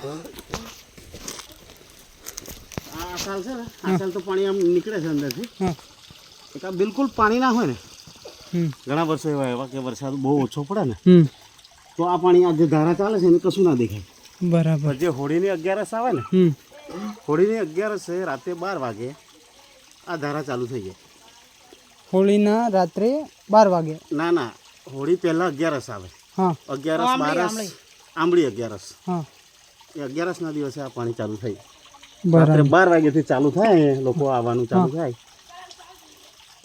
આ સાલ છે ને, આ સાલ તો પાણી આમ નીકળે છે અંદરથી. એક આ બિલકુલ પાણી ના હોય ને, ઘણા વર્ષો એવા કે વરસાદ બહુ ઓછો પડે ને, તો આ પાણી આ જે ધારા ચાલે છે એને કશું ના દેખાય. બરાબર. જે હોળીની 11 આવે ને, હોળીની 11 રાતે 12 વાગે આ ધારા ચાલુ થઈ જાય. હોળીના રાત્રે 12 વાગે? ના, હોળી પહેલા 11 આવે. 11 12 આંબળી 11. એ 11 ના દિવસે આ પાણી ચાલુ થઈ. રાત્રે 12 વાગ્યાથી ચાલુ થાય, લોકો આવવાનું ચાલુ થાય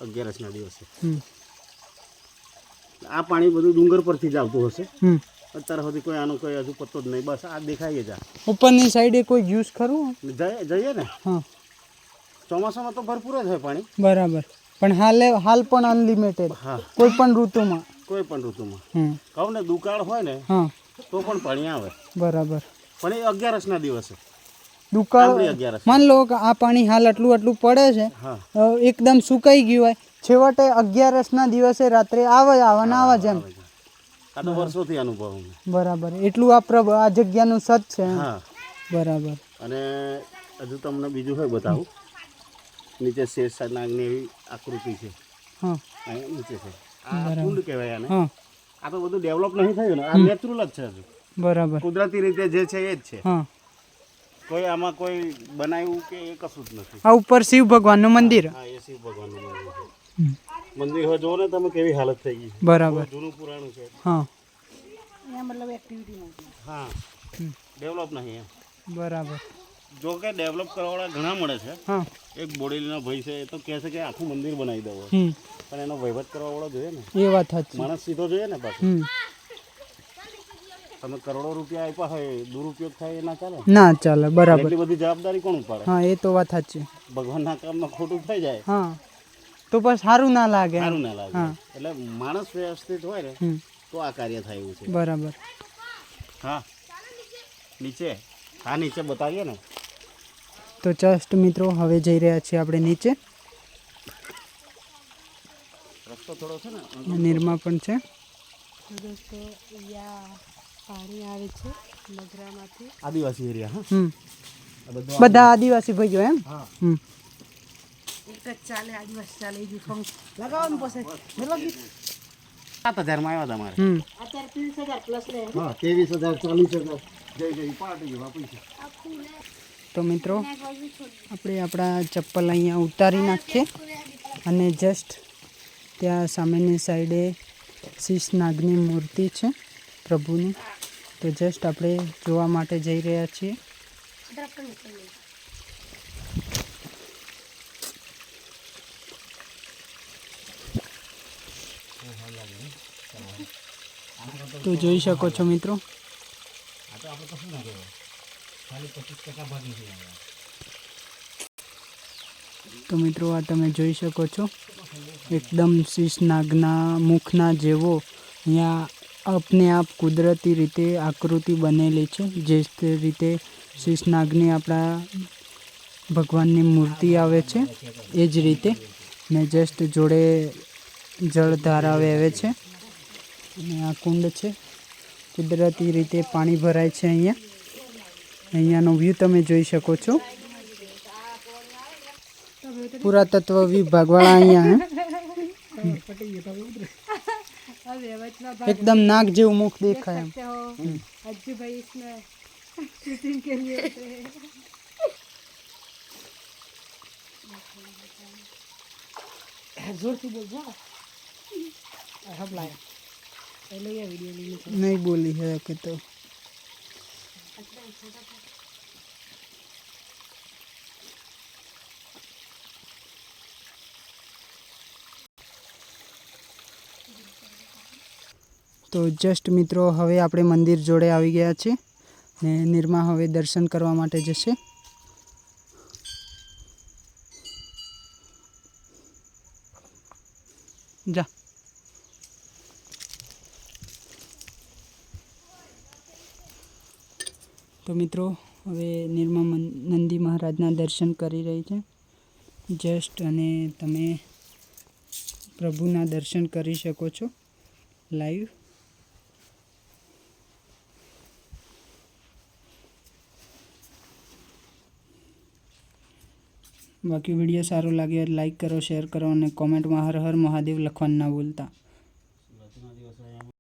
11 ના દિવસે. આ પાણી બધું ડુંગર પરથી જ આવતું હશે. અત્યાર સુધી કોઈ આનો કોઈ હજુ પત્તો જ નહીં. બસ આ દેખાય જ. ઉપરની સાઈડે કોઈ જ્યુસ ખરું? જઈએ ને, ચોમાસામાં તો ભરપૂર જ હોય પાણી. બરાબર. પણ હાલ પણ અનલિમિટેડ? કોઈ પણ ઋતુમાં? કોઈ પણ ઋતુમાં. કહું ને દુકાળ હોય ને તો પણ પાણી આવે. બરાબર. પણ એ 11 ના દિવસે દુકાળ. માન લો કે આ પાણી હાલ આટલું પડે છે, એકદમ સુકાઈ ગયું હોય, છેવટે 11 ના દિવસે રાત્રે આવે જેમ. આ તો વર્ષોથી અનુભવ. બરાબર. એટલું આ જગ્યાનું સત છે. બરાબર. અને હજુ તમને બીજું હોય બતાવું. નીચે શેરશાહ નાગની એવી આકૃતિ છે. નીચે છે. આ કુંડ કહેવાય આને. આ તો બધું ડેવલપ નહીં થયું ને, આ નેચરલ જ છે હજુ. બરાબર. કુદરતી રીતે જે છે એ જ છે. કોઈ આમાં કોઈ બનાવ્યું કે એ કશું જ નથી. આ ઉપર શિવ ભગવાનનું મંદિર. હા, એ શિવ ભગવાનનું મંદિર છે. મંદિર હવે જો ને તમે કેવી હાલત થઈ ગઈ. બરાબર. જૂનું પુરાણું છે. મતલબ એક્ટિવિટી નથી. ડેવલપ નહીં એમ. બરાબર. જો કે ડેવલપ કરવાવાળા ઘણા મળે છે. એક બોડેલીનો ભાઈ છે, એ તો કહે છે કે આખું મંદિર બનાવી દો, પણ એનો વહીવટ કરવાવાળો જોઈએ ને. એ વાત સાચી. માણસ સીધો જોઈએ ને પાછું. તમે કરોડો રૂપિયા આપ્યા હોય, દુરુપયોગ થાય એ ના ચાલે. ના ચાલે. બરાબર. એટલી બધી જવાબદારી કોણ ઉપાડે? એ તો વાત સાચી. ભગવાનના કામમાં ખોટું થઈ જાય તો બસ સારું ના લાગે. એટલે માણસ વ્યવસ્થિત હોય ને તો આ કાર્ય થાય એવું છે. બરાબર. નીચે બતાવીએ ને. તો જસ્ટ મિત્રો હવે જઈ રહ્યા છીએ આપણે નીચે. રસ્તો થોડો છે ને, નિરમા પણ છે. દોસ્તો અહીંયા પાણી આવે છે નગરામાંથી. આદિવાસી એરિયા. બધા આદિવાસી ભાઈઓ એમ. એક જ ચાલે આદિવાસી ચાલે. લગાવવાનું પાસે 7,000 માં આવ્યા તમારે. અત્યારે 30,000 પ્લસ લે. 23,000 40,000 જઈ પાર્ટી જેવા પૈસા. તો મિત્રો આપણે આપણા ચપ્પલ અહીંયા ઉતારી નાખીએ અને જસ્ટ ત્યાં સામેની સાઈડે શીશ નાગની મૂર્તિ છે પ્રભુની. તો જસ્ટ આપણે જોવા માટે જઈ રહ્યા છીએ. તો જોઈ શકો છો મિત્રો. તો મિત્રો આ તમે જોઈ શકો છો એકદમ શીશ નાગના મુખના જેવો અહીંયા આપને આપ કુદરતી રીતે આકૃતિ બનેલી છે. જે રીતે શીશ નાગની આપણા ભગવાનની મૂર્તિ આવે છે એ જ રીતે ને જસ્ટ જોડે જળધારા વહેવે છે અને આ કુંડ છે. કુદરતી રીતે પાણી ભરાય છે અહીંયાનો વ્યૂ તમે જોઈ શકો છો. પુરાતત્વ વિભાગવાળા અહીંયા એકદમ નાક જેવું મુખ દેખાય એમ. नहीं बोली है कि तो जस्ट मित्रों હવે આપણે મંદિર જોડે આવી ગયા છે ને નિર્મા હવે દર્શન કરવા માટે જશે. જા. તો મિત્રો હવે નિર્મા નંદી મહારાજના દર્શન કરી રહી છે જસ્ટ. અને તમે પ્રભુના દર્શન કરી શકો છો લાઈવ. બાકી વિડીયો સારો લાગે લાઈક કરો, શેર કરો અને કોમેન્ટમાં હર હર મહાદેવ લખવાનું ના ભૂલતા.